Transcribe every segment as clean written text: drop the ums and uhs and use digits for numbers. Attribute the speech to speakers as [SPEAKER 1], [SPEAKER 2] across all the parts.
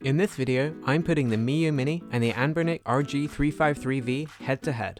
[SPEAKER 1] In this video, I'm putting the Miyoo Mini and the Anbernic RG353V head to head.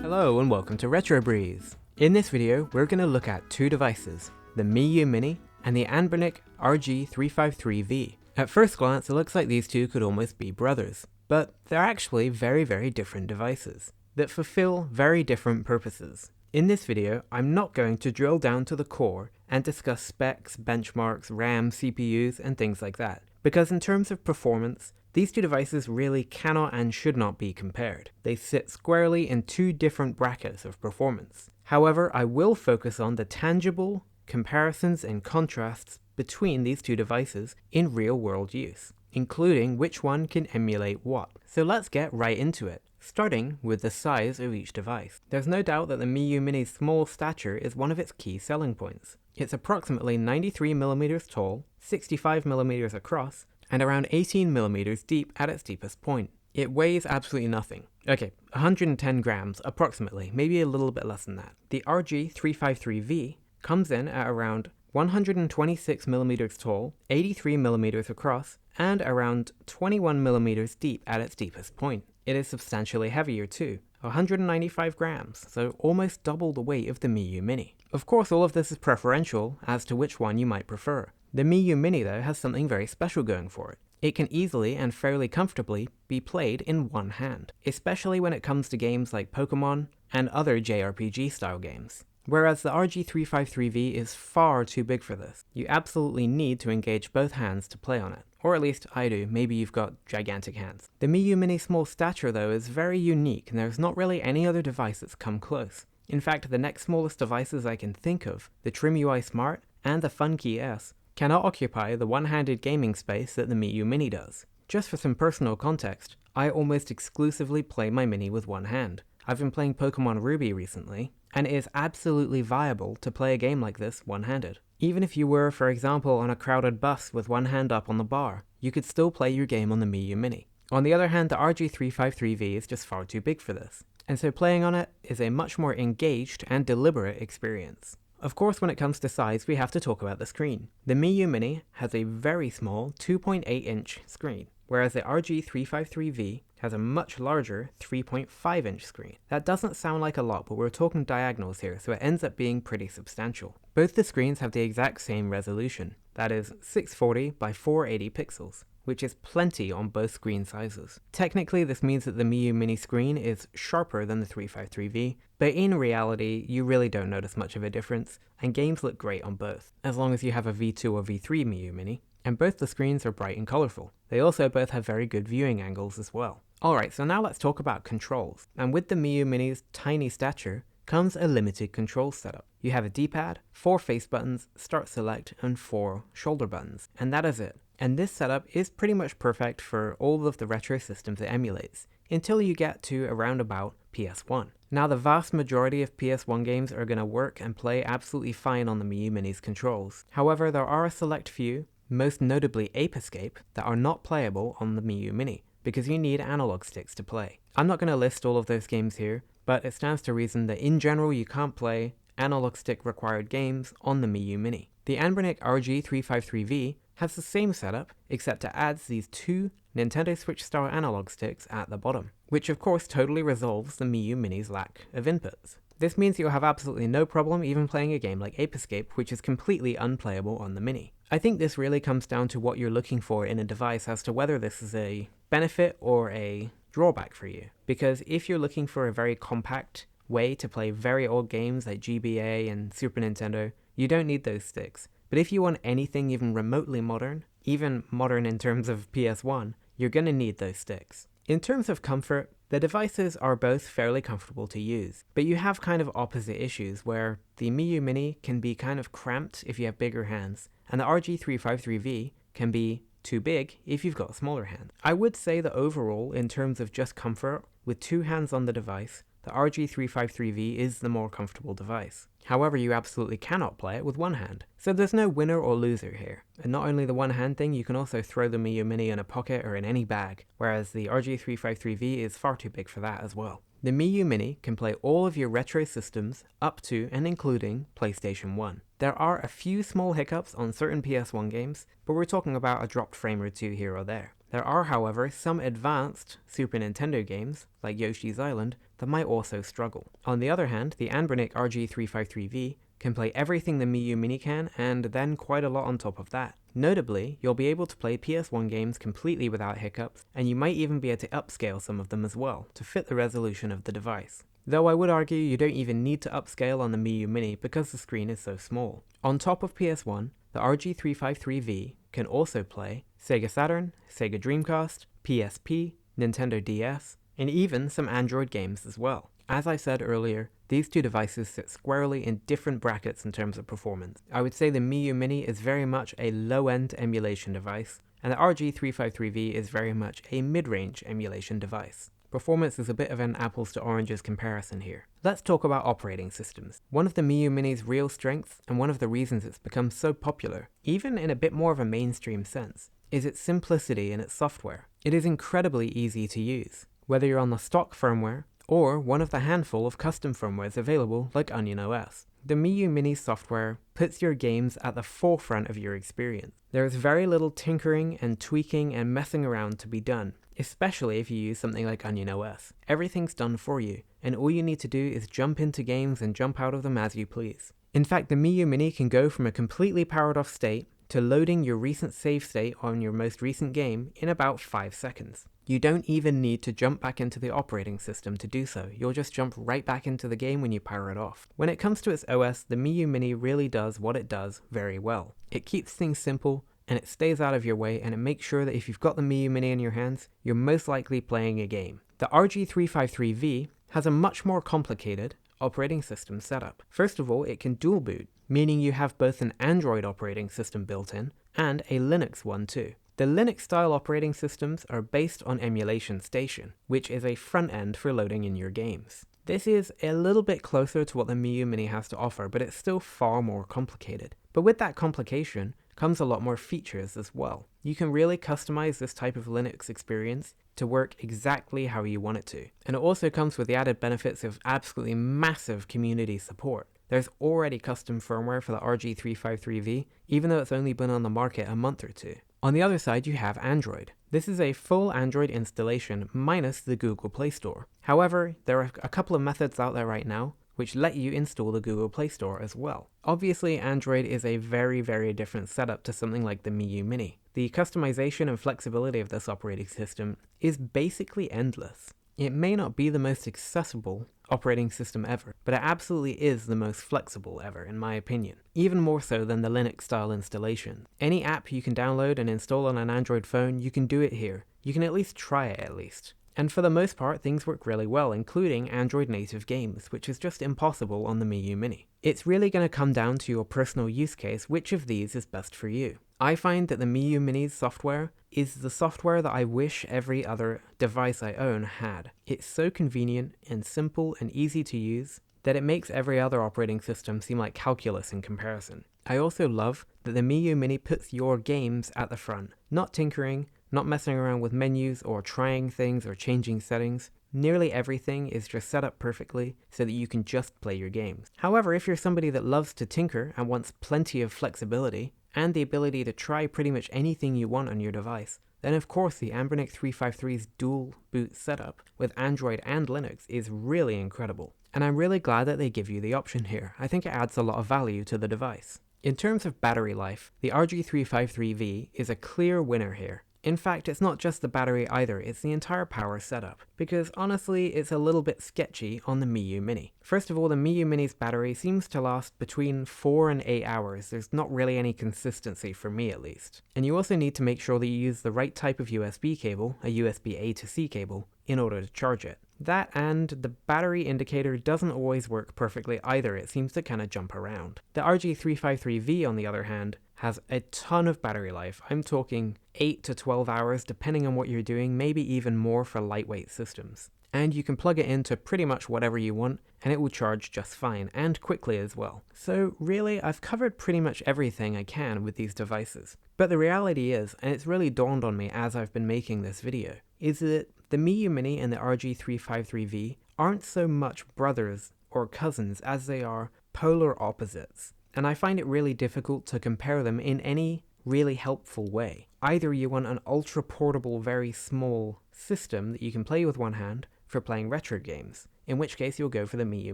[SPEAKER 1] Hello and welcome to Retro Breeze. In this video, we're going to look at two devices, the Miyoo Mini and the Anbernic RG353V. At first glance, it looks like these two could almost be brothers, but they're actually very different devices that fulfill very different purposes. In this video, I'm not going to drill down to the core and discuss specs, benchmarks, RAM, CPUs, and things like that, because in terms of performance, these two devices really cannot and should not be compared. They sit squarely in two different brackets of performance. However, I will focus on the tangible comparisons and contrasts between these two devices in real-world use, including which one can emulate what. So let's get right into it, starting with the size of each device. There's no doubt that the Miyoo Mini's small stature is one of its key selling points. It's approximately 93mm tall, 65mm across, and around 18mm deep at its deepest point. It weighs absolutely nothing. Okay, 110 grams approximately, maybe a little bit less than that. The RG353V comes in at around 126mm tall, 83mm across, and around 21mm deep at its deepest point. It is substantially heavier too, 195 grams, so almost double the weight of the Miyoo Mini. Of course, all of this is preferential as to which one you might prefer. The Miyoo Mini though has something very special going for it. It can easily and fairly comfortably be played in one hand, especially when it comes to games like Pokemon and other JRPG style games. Whereas the RG353V is far too big for this. You absolutely need to engage both hands to play on it. Or at least I do, maybe you've got gigantic hands. The Miyoo Mini's small stature though is very unique and there's not really any other device that's come close. In fact, the next smallest devices I can think of, the TrimUI Smart and the Funkey S, cannot occupy the one-handed gaming space that the Miyoo Mini does. Just for some personal context, I almost exclusively play my Mini with one hand. I've been playing Pokemon Ruby recently, and it is absolutely viable to play a game like this one-handed. Even if you were, for example, on a crowded bus with one hand up on the bar, you could still play your game on the Miyoo Mini. On the other hand, the RG353V is just far too big for this, and so playing on it is a much more engaged and deliberate experience. Of course, when it comes to size, we have to talk about the screen. The Miyoo Mini has a very small 2.8-inch screen, whereas the RG353V has a much larger 3.5-inch screen. That doesn't sound like a lot, but we're talking diagonals here, so it ends up being pretty substantial. Both the screens have the exact same resolution, that is 640 by 480 pixels, which is plenty on both screen sizes. Technically, this means that the Miyoo Mini screen is sharper than the 353V, but in reality, you really don't notice much of a difference, and games look great on both, as long as you have a V2 or V3 Miyoo Mini. And both the screens are bright and colorful. They also both have very good viewing angles as well. Alright, so now let's talk about controls. And with the Miyoo Mini's tiny stature comes a limited control setup. You have a D-pad, 4 face buttons, start select, and 4 shoulder buttons. And that is it. And this setup is pretty much perfect for all of the retro systems it emulates, until you get to around about PS1. Now the vast majority of PS1 games are going to work and play absolutely fine on the Miyoo Mini's controls. However, there are a select few, most notably Ape Escape, that are not playable on the Miyoo Mini, because you need analog sticks to play. I'm not going to list all of those games here, but it stands to reason that in general you can't play analog stick required games on the Miyoo Mini. The Anbernic RG353V has the same setup, except it adds these two Nintendo Switch style analog sticks at the bottom, which of course totally resolves the Miyoo Mini's lack of inputs. This means you'll have absolutely no problem even playing a game like Ape Escape, which is completely unplayable on the Mini. I think this really comes down to what you're looking for in a device as to whether this is a benefit or a drawback for you. Because if you're looking for a very compact way to play very old games like GBA and Super Nintendo, you don't need those sticks. But if you want anything even remotely modern, even modern in terms of PS1, you're going to need those sticks. In terms of comfort, the devices are both fairly comfortable to use, but you have kind of opposite issues where the Miyoo Mini can be kind of cramped if you have bigger hands, and the RG353V can be too big if you've got smaller hands. I would say that overall, in terms of just comfort, with two hands on the device, the RG353V is the more comfortable device. However, you absolutely cannot play it with one hand. So there's no winner or loser here. And not only the one hand thing, you can also throw the Miyoo Mini in a pocket or in any bag, whereas the RG353V is far too big for that as well. The Miyoo Mini can play all of your retro systems up to and including PlayStation 1. There are a few small hiccups on certain PS1 games, but we're talking about a dropped frame or two here or there. There are, however, some advanced Super Nintendo games, like Yoshi's Island, that might also struggle. On the other hand, the Anbernic RG353V can play everything the Miyoo Mini can, and then quite a lot on top of that. Notably, you'll be able to play PS1 games completely without hiccups, and you might even be able to upscale some of them as well, to fit the resolution of the device. Though I would argue you don't even need to upscale on the Miyoo Mini because the screen is so small. On top of PS1, the RG353V can also play Sega Saturn, Sega Dreamcast, PSP, Nintendo DS, and even some Android games as well. As I said earlier, these two devices sit squarely in different brackets in terms of performance. I would say the Miyoo Mini is very much a low-end emulation device, and the RG353V is very much a mid-range emulation device. Performance is a bit of an apples to oranges comparison here. Let's talk about operating systems. One of the Miyoo Mini's real strengths, and one of the reasons it's become so popular, even in a bit more of a mainstream sense, is its simplicity in its software. It is incredibly easy to use, whether you're on the stock firmware, or one of the handful of custom firmwares available like Onion OS. The Miyoo Mini software puts your games at the forefront of your experience. There is very little tinkering and tweaking and messing around to be done, especially if you use something like Onion OS. Everything's done for you, and all you need to do is jump into games and jump out of them as you please. In fact, the Miyoo Mini can go from a completely powered off state to loading your recent save state on your most recent game in about 5 seconds. You don't even need to jump back into the operating system to do so. You'll just jump right back into the game when you power it off. When it comes to its OS, the Miyoo Mini really does what it does very well. It keeps things simple, and it stays out of your way, and it makes sure that if you've got the Miyoo Mini in your hands, you're most likely playing a game. The RG353V has a much more complicated operating system setup. First of all, it can dual boot, meaning you have both an Android operating system built in and a Linux one too. The Linux-style operating systems are based on Emulation Station, which is a front end for loading in your games. This is a little bit closer to what the Miyoo Mini has to offer, but it's still far more complicated. But with that complication comes a lot more features as well. You can really customize this type of Linux experience to work exactly how you want it to. And it also comes with the added benefits of absolutely massive community support. There's already custom firmware for the RG353V, even though it's only been on the market a month or two. On the other side, you have Android. This is a full Android installation minus the Google Play Store. However, there are a couple of methods out there right now which let you install the Google Play Store as well. Obviously, Android is a very, very different setup to something like the Miyoo Mini. The customization and flexibility of this operating system is basically endless. It may not be the most accessible operating system ever, but it absolutely is the most flexible ever, in my opinion. Even more so than the Linux-style installation. Any app you can download and install on an Android phone, you can do it here. You can at least try it at least. And for the most part, things work really well, including Android native games, which is just impossible on the Miyoo Mini. It's really going to come down to your personal use case, which of these is best for you. I find that the Miyoo Mini's software is the software that I wish every other device I own had. It's so convenient and simple and easy to use that it makes every other operating system seem like calculus in comparison. I also love that the Miyoo Mini puts your games at the front, not tinkering, not messing around with menus or trying things or changing settings. Nearly everything is just set up perfectly so that you can just play your games. However, if you're somebody that loves to tinker and wants plenty of flexibility and the ability to try pretty much anything you want on your device, then of course the Anbernic 353's dual boot setup with Android and Linux is really incredible. And I'm really glad that they give you the option here. I think it adds a lot of value to the device. In terms of battery life, the RG353V is a clear winner here. In fact, it's not just the battery either, it's the entire power setup, because honestly, it's a little bit sketchy on the Miyoo Mini. First of all, the Miyoo Mini's battery seems to last between 4 and 8 hours. There's not really any consistency for me at least. And you also need to make sure that you use the right type of USB cable, a USB A to C cable, in order to charge it. That and the battery indicator doesn't always work perfectly either, it seems to kind of jump around. The RG353V on the other hand has a ton of battery life. I'm talking 8 to 12 hours depending on what you're doing, maybe even more for lightweight systems. And you can plug it into pretty much whatever you want and it will charge just fine, and quickly as well. So really, I've covered pretty much everything I can with these devices. But the reality is, and it's really dawned on me as I've been making this video, is that the Miyoo Mini and the RG353V aren't so much brothers or cousins as they are polar opposites, and I find it really difficult to compare them in any really helpful way. Either you want an ultra portable, very small system that you can play with one hand for playing retro games, in which case you'll go for the Miyoo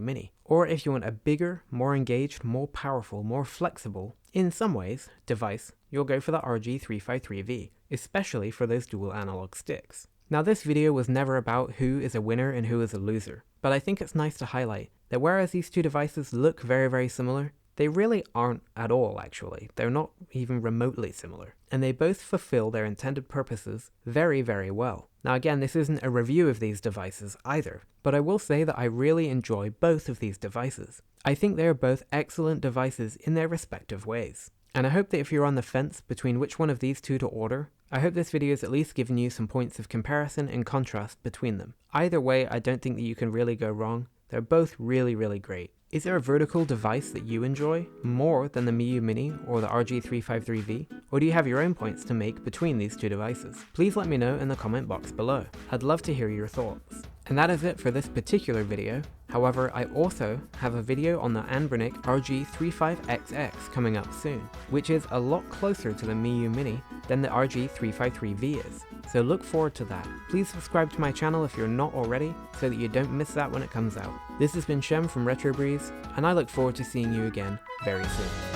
[SPEAKER 1] Mini. Or if you want a bigger, more engaged, more powerful, more flexible, in some ways, device, you'll go for the RG353V, especially for those dual analog sticks. Now this video was never about who is a winner and who is a loser, but I think it's nice to highlight that whereas these two devices look very, very similar, they really aren't at all, actually. They're not even remotely similar. And they both fulfill their intended purposes very, very well. Now again, this isn't a review of these devices either, but I will say that I really enjoy both of these devices. I think they are both excellent devices in their respective ways. And I hope that if you're on the fence between which one of these two to order, I hope this video has at least given you some points of comparison and contrast between them. Either way, I don't think that you can really go wrong. They're both really, really great. Is there a vertical device that you enjoy more than the Miyoo Mini or the RG353V? Or do you have your own points to make between these two devices? Please let me know in the comment box below. I'd love to hear your thoughts. And that is it for this particular video. However, I also have a video on the Anbernic RG35XX coming up soon, which is a lot closer to the Miyoo Mini than the RG353V is. So look forward to that. Please subscribe to my channel if you're not already, so that you don't miss that when it comes out. This has been Shem from Retro Breeze, and I look forward to seeing you again very soon.